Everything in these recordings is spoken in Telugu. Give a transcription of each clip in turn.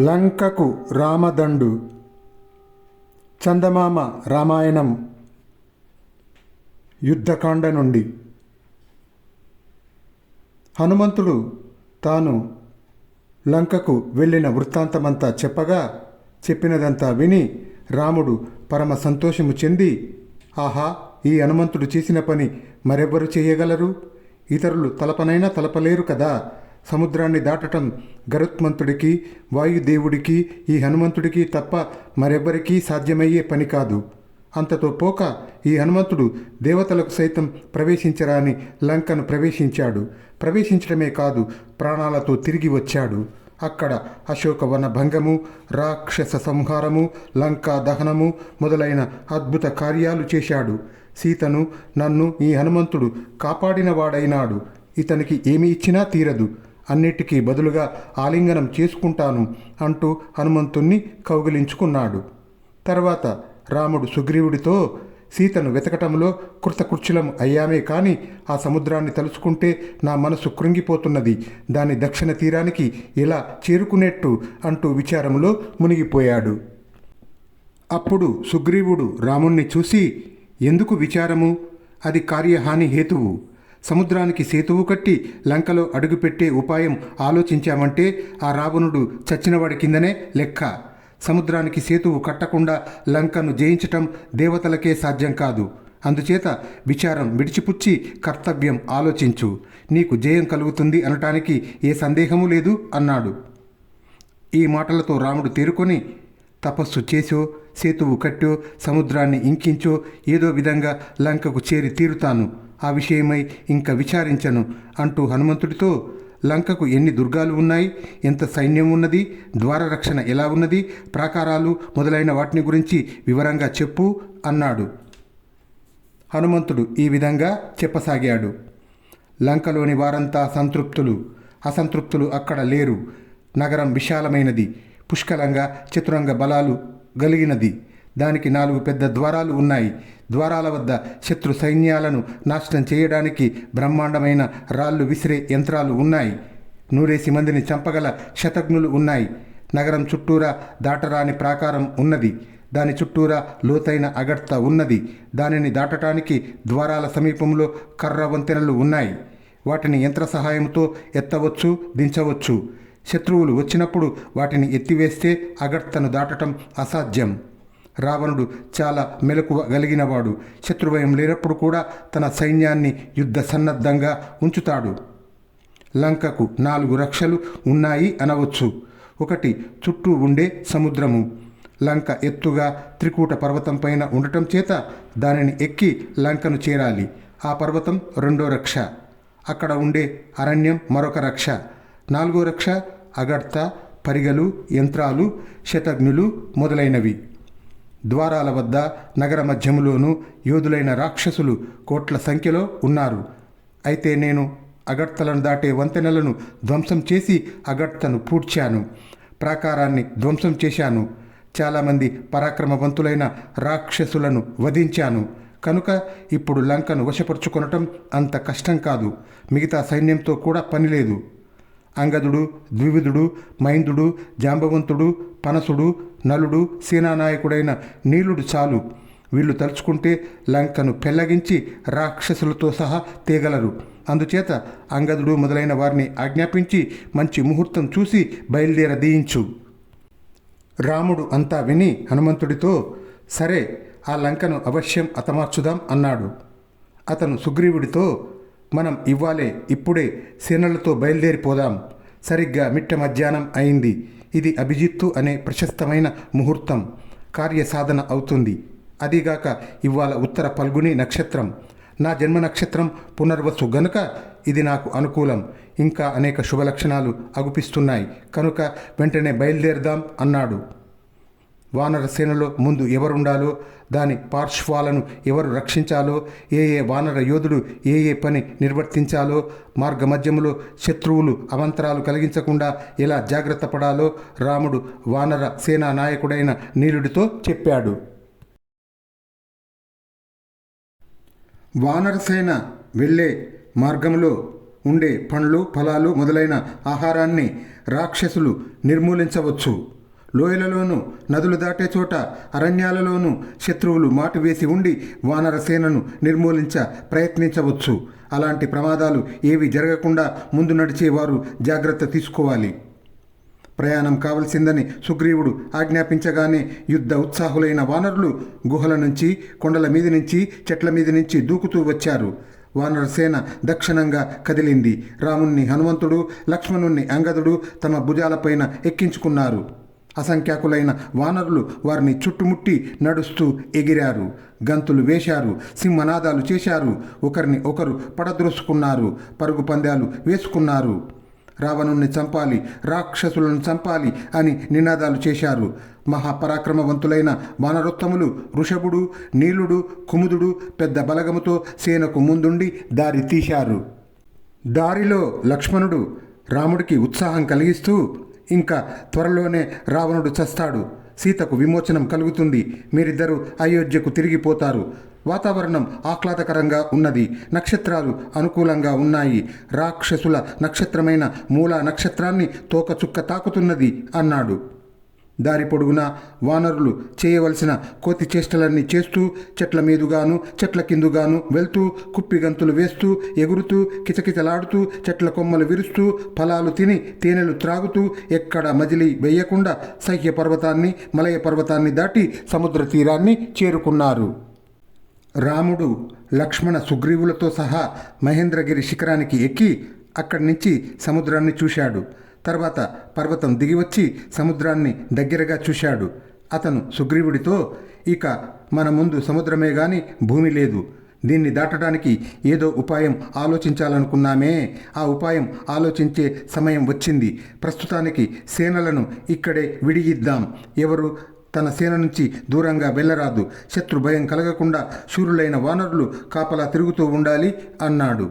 లంకకు రామదండు. చందమామ రామాయణం యుద్ధకాండ నుండి. హనుమంతుడు తాను లంకకు వెళ్ళిన వృత్తాంతమంతా చెప్పినదంతా విని రాముడు పరమ సంతోషము చెంది, ఆహా, ఈ హనుమంతుడు చేసిన పని మరెవ్వరు చేయగలరు? ఇతరులు తలపనైనా తలపలేరు కదా. సముద్రాన్ని దాటటం గరుత్మంతుడికి, వాయుదేవుడికి, ఈ హనుమంతుడికి తప్ప మరెవ్వరికీ సాధ్యమయ్యే పని కాదు. అంతతో పోక ఈ హనుమంతుడు దేవతలకు సైతం ప్రవేశించరాని లంకను ప్రవేశించాడు. ప్రవేశించడమే కాదు, ప్రాణాలతో తిరిగి వచ్చాడు. అక్కడ అశోకవన భంగము, రాక్షస సంహారము, లంకా దహనము మొదలైన అద్భుత కార్యాలు చేశాడు. సీతను, నన్ను ఈ హనుమంతుడు కాపాడినవాడైనాడు. ఇతనికి ఏమి ఇచ్చినా తీరదు, అన్నిటికీ బదులుగా ఆలింగనం చేసుకుంటాను అంటూ హనుమంతుణ్ణి కౌగిలించుకున్నాడు. తర్వాత రాముడు సుగ్రీవుడితో, సీతను వెతకటంలో కృతకృత్యులం అయ్యామే కానీ ఆ సముద్రాన్ని తలుచుకుంటే నా మనసు కృంగిపోతున్నది. దాని దక్షిణ తీరానికి ఎలా చేరుకునేట్టు అంటూ విచారంలో మునిగిపోయాడు. అప్పుడు సుగ్రీవుడు రాముణ్ణి చూసి, ఎందుకు విచారము? అది కార్యహాని హేతువు. సముద్రానికి సేతువు కట్టి లంకలో అడుగుపెట్టే ఉపాయం ఆలోచించామంటే ఆ రావణుడు చచ్చినవాడి కిందనే లెక్క. సముద్రానికి సేతువు కట్టకుండా లంకను జయించటం దేవతలకే సాధ్యం కాదు. అందుచేత విచారం విడిచిపుచ్చి కర్తవ్యం ఆలోచించు. నీకు జయం కలుగుతుంది అనటానికి ఏ సందేహము లేదు అన్నాడు. ఈ మాటలతో రాముడు తేరుకొని, తపస్సు చేసో, సేతువు కట్టో, సముద్రాన్ని ఇంకించో ఏదో విధంగా లంకకు చేరి తీరుతాను. ఆ విషయమై ఇంకా విచారించను అంటూ హనుమంతుడితో, లంకకు ఎన్ని దుర్గాలు ఉన్నాయి, ఎంత సైన్యం ఉన్నది, ద్వారరక్షణ ఎలా ఉన్నది, ప్రాకారాలు మొదలైన వాటిని గురించి వివరంగా చెప్పు అన్నాడు. హనుమంతుడు ఈ విధంగా చెప్పసాగాడు. లంకలోని వారంతా సంతృప్తులు, అసంతృప్తులు అక్కడ లేరు. నగరం విశాలమైనది, పుష్కలంగా చతురంగ బలాలు కలిగినది. దానికి 4 పెద్ద ద్వారాలు ఉన్నాయి. ద్వారాల వద్ద శత్రు సైన్యాలను నాశనం చేయడానికి బ్రహ్మాండమైన రాళ్ళు విసిరే యంత్రాలు ఉన్నాయి. 100 మందిని చంపగల శతఘ్నులు ఉన్నాయి. నగరం చుట్టూరా దాటరాని ప్రాకారం ఉన్నది. దాని చుట్టూరా లోతైన అగర్త ఉన్నది. దానిని దాటటానికి ద్వారాల సమీపంలో కర్ర వంతెనలు ఉన్నాయి. వాటిని యంత్ర సహాయంతో ఎత్తవచ్చు, దించవచ్చు. శత్రువులు వచ్చినప్పుడు వాటిని ఎత్తివేస్తే అగర్తను దాటటం అసాధ్యం. రావణుడు చాలా మెలకువ కలిగినవాడు. శత్రుభయం లేనప్పుడు కూడా తన సైన్యాన్ని యుద్ధ సన్నద్ధంగా ఉంచుతాడు. లంకకు 4 రక్షలు ఉన్నాయి అనవచ్చు. ఒకటి, చుట్టూ ఉండే సముద్రము. లంక ఎత్తుగా త్రికూట పర్వతం పైన ఉండటం చేత దానిని ఎక్కి లంకను చేరాలి. ఆ పర్వతం 2వ రక్ష. అక్కడ ఉండే అరణ్యం మరొక రక్ష. 4వ రక్ష అగర్త, పరిగలు, యంత్రాలు, శతఘ్నులు మొదలైనవి. ద్వారాల వద్ద నగర మధ్యములోనూ యోధులైన రాక్షసులు కోట్ల సంఖ్యలో ఉన్నారు. అయితే నేను అగర్తలను దాటే వంతెనలను ధ్వంసం చేసి అగర్తను పూడ్చాను. ప్రాకారాన్ని ధ్వంసం చేశాను. చాలామంది పరాక్రమవంతులైన రాక్షసులను వధించాను. కనుక ఇప్పుడు లంకను వశపరుచుకొనటం అంత కష్టం కాదు. మిగతా సైన్యంతో కూడా పనిలేదు. అంగదుడు, ద్వివిధుడు, మైందుడు, జాంబవంతుడు, పనసుడు, నలుడు, సేనానాయకుడైన నీలుడు చాలు. వీళ్ళు తలుచుకుంటే లంకను పెళ్లగించి రాక్షసులతో సహా తేగలరు. అందుచేత అంగదుడు మొదలైన వారిని ఆజ్ఞాపించి మంచి ముహూర్తం చూసి బయలుదేరదీయించు. రాముడు అంతా విని హనుమంతుడితో, సరే, ఆ లంకను అవశ్యం హతమార్చుదాం అన్నాడు. అతను సుగ్రీవుడితో, మనం ఇప్పుడే సేనలతో బయలుదేరిపోదాం. సరిగ్గా మిట్ట మధ్యాహ్నం అయింది. ఇది అభిజిత్తు అనే ప్రశస్తమైన ముహూర్తం. కార్యసాధన అవుతుంది. అదిగాక ఇవాళ ఉత్తర పల్గుని నక్షత్రం. నా జన్మ నక్షత్రం పునర్వసు గనుక ఇది నాకు అనుకూలం. ఇంకా అనేక శుభలక్షణాలు అగుపిస్తున్నాయి. కనుక వెంటనే బయలుదేరదాం అన్నాడు. వానర సేనలో ముందు ఎవరుండాలో, దాని పార్శ్వాలను ఎవరు రక్షించాలో, ఏ వానర యోధుడు ఏ పని నిర్వర్తించాలో, మార్గ మధ్యములో శత్రువులు అవంతరాలు కలిగించకుండా ఎలా జాగ్రత్త పడాలో రాముడు వానర సేనా నాయకుడైన నీలుడితో చెప్పాడు. వానరసేన వెళ్ళే మార్గంలో ఉండే పండ్లు ఫలాలు మొదలైన ఆహారాన్ని రాక్షసులు నిర్మూలించవచ్చు. లోయలలోనూ నదులు దాటే చోట అరణ్యాలలోనూ శత్రువులు మాటు వేసి ఉండి వానర సేనను ప్రయత్నించవచ్చు. అలాంటి ప్రమాదాలు ఏవి జరగకుండా ముందు నడిచేవారు జాగ్రత్త తీసుకోవాలి. ప్రయాణం కావలసిందని సుగ్రీవుడు ఆజ్ఞాపించగానే యుద్ధ ఉత్సాహులైన వానరులు గుహల నుంచి, కొండల మీది నుంచి, చెట్ల మీది నుంచి దూకుతూ వచ్చారు. వానర సేన దక్షిణంగా కదిలింది. రాముణ్ణి హనుమంతుడు, లక్ష్మణుణ్ణి అంగదుడు తమ భుజాలపైన ఎక్కించుకున్నారు. అసంఖ్యాకులైన వానరులు వారిని చుట్టుముట్టి నడుస్తూ ఎగిరారు, గంతులు వేశారు, సింహనాదాలు చేశారు, ఒకరిని ఒకరు పడద్రోసుకున్నారు, పరుగు పందాలు వేసుకున్నారు. రావణుణ్ణి చంపాలి, రాక్షసులను చంపాలి అని నినాదాలు చేశారు. మహాపరాక్రమవంతులైన వానరోత్తములు వృషభుడు, నీలుడు, కుముదుడు పెద్ద బలగముతో సేనకు ముందుండి దారి తీశారు. దారిలో లక్ష్మణుడు రాముడికి ఉత్సాహం కలిగిస్తూ, ఇంకా త్వరలోనే రావణుడు చస్తాడు, సీతకు విమోచనం కలుగుతుంది, మీరిద్దరూ అయోధ్యకు తిరిగిపోతారు, వాతావరణం ఆహ్లాదకరంగా ఉన్నది, నక్షత్రాలు అనుకూలంగా ఉన్నాయి, రాక్షసుల నక్షత్రమైన మూలా నక్షత్రాన్ని తోకచుక్క తాకుతున్నది అన్నాడు. దారి పొడుగునా వానరులు చేయవలసిన కోతి చేష్టలన్నీ చేస్తూ చెట్ల మీదుగాను చెట్ల కిందుగాను వెళ్తూ కుప్పిగంతులు వేస్తూ ఎగురుతూ కిచకిచలాడుతూ చెట్ల కొమ్మలు విరుస్తూ ఫలాలు తిని తేనెలు త్రాగుతూ ఎక్కడ మజిలీ వెయ్యకుండా సహ్య పర్వతాన్ని మలయ పర్వతాన్ని దాటి సముద్ర తీరాన్ని చేరుకున్నారు. రాముడు లక్ష్మణ సుగ్రీవులతో సహా మహేంద్రగిరి శిఖరానికి ఎక్కి అక్కడి నుంచి సముద్రాన్ని చూశాడు. తర్వాత పర్వతం దిగివచ్చి సముద్రాన్ని దగ్గరగా చూశాడు. అతను సుగ్రీవుడితో, ఇక మన ముందు సముద్రమే గాని భూమి లేదు, దీన్ని దాటడానికి ఏదో ఉపాయం ఆలోచించాలనుకున్నామే, ఆ ఉపాయం ఆలోచించే సమయం వచ్చింది. ప్రస్తుతానికి సేనలను ఇక్కడే విడిగిద్దాం, ఎవరు తన సేన నుంచి దూరంగా వెళ్ళరాదు, శత్రు భయం కలగకుండా శూరులైన వానరులు కాపలా తిరుగుతూ ఉండాలి అన్నాడు.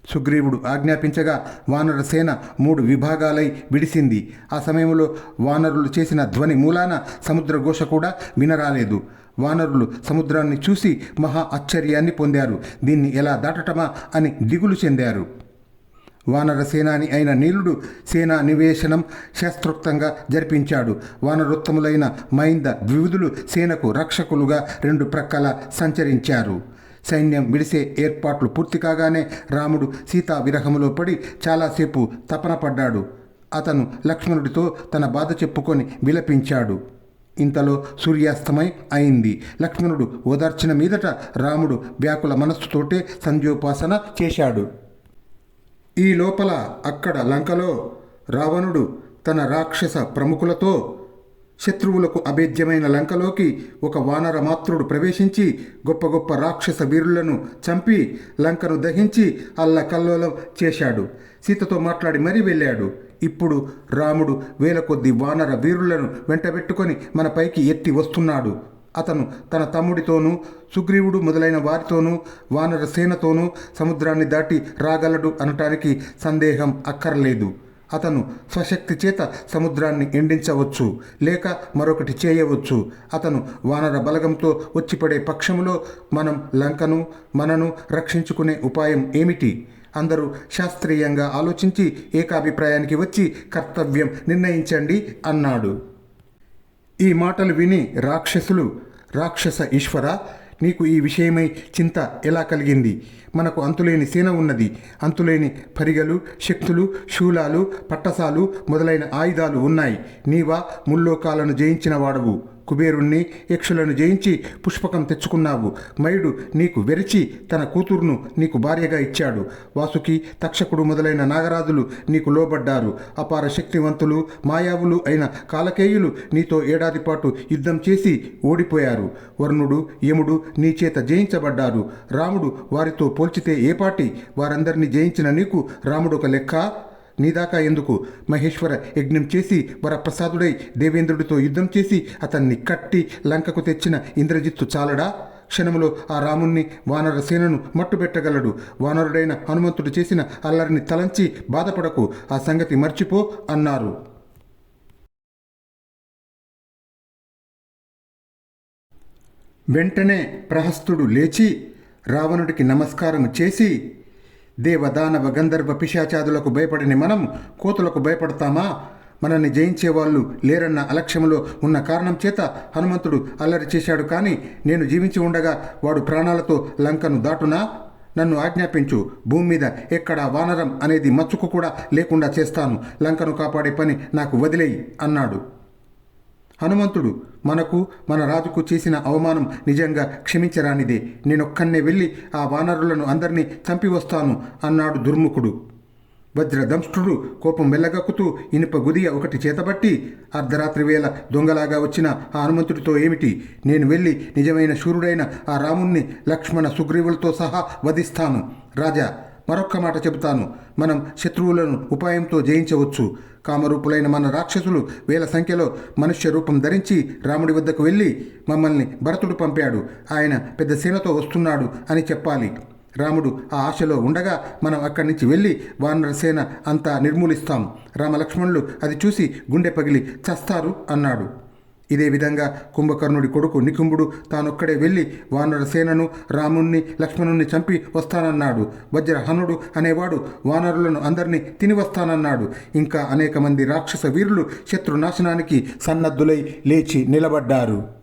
సుగ్రీవుడు ఆజ్ఞాపించగా వానర సేన 3 విభాగాలై విడిసింది. ఆ సమయంలో వానరులు చేసిన ధ్వని మూలాన సముద్రఘోష కూడా వినరాలేదు. వానరులు సముద్రాన్ని చూసి మహా ఆశ్చర్యాన్ని పొందారు. దీన్ని ఎలా దాటటమా అని దిగులు చెందారు. వానర సేనాని అయిన నీలుడు సేనా నివేశనం శాస్త్రోక్తంగా జరిపించాడు. వానరోత్తములైన మైంద ద్వివిధులు సేనకు రక్షకులుగా 2 ప్రక్కల సంచరించారు. సైన్యం విడిసే ఏర్పాట్లు పూర్తి కాగానే రాముడు సీతా విరహములో పడి చాలాసేపు తపన పడ్డాడు. అతను లక్ష్మణుడితో తన బాధ చెప్పుకొని విలపించాడు. ఇంతలో సూర్యాస్తమై అయింది. లక్ష్మణుడు ఓదార్చిన మీదట రాముడు వ్యాకుల మనస్సుతోటే సంధ్యోపాసన చేశాడు. ఈ లోపల అక్కడ లంకలో రావణుడు తన రాక్షస ప్రముఖులతో శత్రువులకు అభేద్యమైన లంకలోకి ఒక వానర మాత్రుడు ప్రవేశించి గొప్ప గొప్ప రాక్షస వీరులను చంపి లంకను దహించి అల్లకల్లోలం చేశాడు. సీతతో మాట్లాడి మరీ వెళ్ళాడు. ఇప్పుడు రాముడు 1000 కొద్ది వానర వీరులను వెంటబెట్టుకొని మన పైకి ఎత్తి వస్తున్నాడు. అతను తన తమ్ముడితోనూ సుగ్రీవుడు మొదలైన వారితోనూ వానర సేనతోనూ సముద్రాన్ని దాటి రాగలడు అనటానికి సందేహం అక్కర్లేదు. అతను స్వశక్తి చేత సముద్రాన్ని ఎండించవచ్చు, లేక మరొకటి చేయవచ్చు. అతను వానర బలగంతో వచ్చిపడే పక్షములో మనం లంకను మనను రక్షించుకునే ఉపాయం ఏమిటి? అందరూ శాస్త్రీయంగా ఆలోచించి ఏకాభిప్రాయానికి వచ్చి కర్తవ్యం నిర్ణయించండి అన్నాడు. ఈ మాటలు విని రాక్షసులు, రాక్షస ఈశ్వర, నీకు ఈ విషయమై చింత ఎలా కలిగింది? మనకు అంతులేని సేన ఉన్నది, అంతులేని పరిగలు, శక్తులు, శూలాలు, పట్టసాలు మొదలైన ఆయుధాలు ఉన్నాయి. నీవా ముల్లోకాలను జయించిన వాడవు, కుబేరుణ్ణి యక్షులను జయించి పుష్పకం తెచ్చుకున్నావు. మయుడు నీకు వెరచి తన కూతురును నీకు భార్యగా ఇచ్చాడు. వాసుకి, తక్షకుడు మొదలైన నాగరాజులు నీకు లోబడ్డారు. అపార శక్తివంతులు, మాయావులు అయిన కాలకేయులు నీతో ఏడాది పాటు యుద్ధం చేసి ఓడిపోయారు. వరుణుడు, యముడు నీ చేత జయించబడ్డారు. రాముడు వారితో పోల్చితే ఏపాటి? వారందరినీ జయించిన నీకు రాముడు ఒక లెక్క? నీదాకా ఎందుకు? మహేశ్వర యజ్ఞం చేసి వరప్రసాదుడై దేవేంద్రుడితో యుద్ధం చేసి అతన్ని కట్టి లంకకు తెచ్చిన ఇంద్రజిత్తు చాలడా? క్షణములో ఆ రాముణ్ణి వానర సేనను మట్టుబెట్టగలడు. వానరుడైన హనుమంతుడు చేసిన అల్లరిని తలంచి బాధపడకు, ఆ సంగతి మర్చిపో అన్నారు. వెంటనే ప్రహస్తుడు లేచి రావణుడికి నమస్కారం చేసి, దేవ దానవ గంధర్వ పిశాచాదులకు భయపడిన మనం కోతులకు భయపడతామా? మనల్ని జయించే వాళ్ళు లేరన్న అలక్ష్యంలో ఉన్న కారణం చేత హనుమంతుడు అల్లరి చేశాడు. కానీ నేను జీవించి ఉండగా వాడు ప్రాణాలతో లంకను దాటునా? నన్ను ఆజ్ఞాపించు, భూమి మీద ఎక్కడా వానరం అనేది మచ్చుకు కూడా లేకుండా చేస్తాను. లంకను కాపాడే పని నాకు వదిలేయి అన్నాడు. హనుమంతుడు మనకు మన రాజుకు చేసిన అవమానం నిజంగా క్షమించరానిదే. నేనొక్కన్నే వెళ్ళి ఆ వానరులను అందరినీ చంపి వస్తాను అన్నాడు దుర్ముఖుడు. వజ్రదంష్ట్రుడు కోపం వెళ్ళగక్కుతూ ఇనుప గుదియ ఒకటి చేతబట్టి, అర్ధరాత్రి వేళ దొంగలాగా వచ్చిన ఆ హనుమంతుడితో ఏమిటి? నేను వెళ్ళి నిజమైన శూరుడైన ఆ రాముణ్ణి లక్ష్మణ సుగ్రీవులతో సహా వధిస్తాను. రాజా, మరొక్క మాట చెబుతాను. మనం శత్రువులను ఉపాయంతో జయించవచ్చు. కామరూపులైన మన రాక్షసులు వేల సంఖ్యలో మనుష్య రూపం ధరించి రాముడి వద్దకు వెళ్ళి మమ్మల్ని భరతుడు పంపాడు, ఆయన పెద్ద సేనతో వస్తున్నాడు అని చెప్పాలి. రాముడు ఆ ఆశలో ఉండగా మనం అక్కడి నుంచి వెళ్ళి వానర సేన అంతా నిర్మూలిస్తాం. రామలక్ష్మణులు అది చూసి గుండె పగిలి చస్తారు అన్నాడు. ఇదే విధంగా కుంభకర్ణుడి కొడుకు నికుంభుడు తానొక్కడే వెళ్ళి వానర సేనను రాముణ్ణి లక్ష్మణుణ్ణి చంపి వస్తానన్నాడు. వజ్రహనుడు అనేవాడు వానరులను అందరినీ తిని వస్తానన్నాడు. ఇంకా అనేక మంది రాక్షస వీరులు శత్రునాశనానికి సన్నద్ధులై లేచి నిలబడ్డారు.